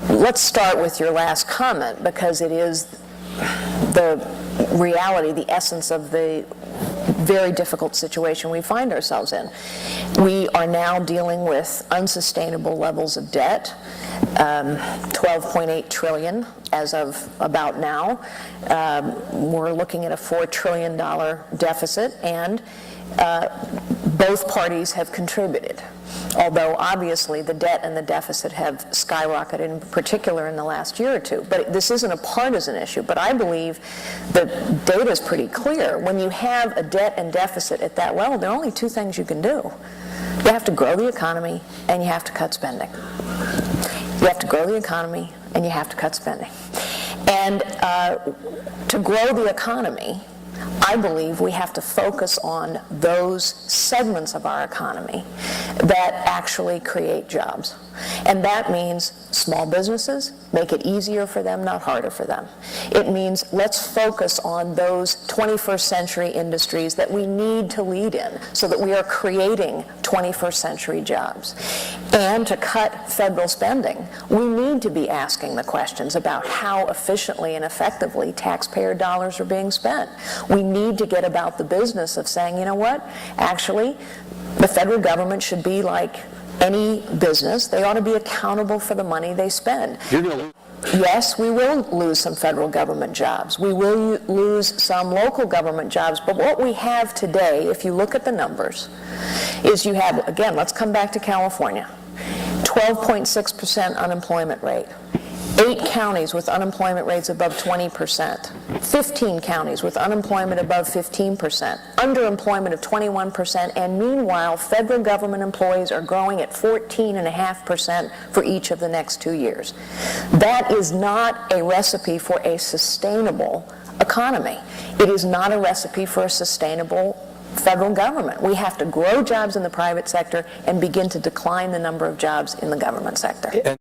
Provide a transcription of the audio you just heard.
Let's start with your last comment, because it is the reality, the essence of the very difficult situation we find ourselves in. We are now dealing with unsustainable levels of debt, 12.8 trillion as of about now. We're looking at a $4 trillion deficit, and both parties have contributed. Although obviously the debt and the deficit have skyrocketed, in particular in the last year or two. But this isn't a partisan issue. But I believe the data is pretty clear. When you have a debt and deficit at that level, there are only two things you can do. You have to grow the economy, and you have to cut spending. You have to grow the economy, and you have to cut spending. And to grow the economy, I believe we have to focus on those segments of our economy that actually create jobs. And that means small businesses, make it easier for them, not harder for them. It means let's focus on those 21st century industries that we need to lead in so that we are creating 21st century jobs. And to cut federal spending, we need to be asking the questions about how efficiently and effectively taxpayer dollars are being spent. We need to get about the business of saying, you know what, actually, the federal government should be like any business. They ought to be accountable for the money they spend. Yes, we will lose some federal government jobs. We will lose some local government jobs. But what we have today, if you look at the numbers, is you have, again, let's come back to California, 12.6% unemployment rate. 8 counties with unemployment rates above 20%, 15 counties with unemployment above 15%, underemployment of 21%, and meanwhile, federal government employees are growing at 14.5% for each of the next 2 years. That is not a recipe for a sustainable economy. It is not a recipe for a sustainable federal government. We have to grow jobs in the private sector and begin to decline the number of jobs in the government sector.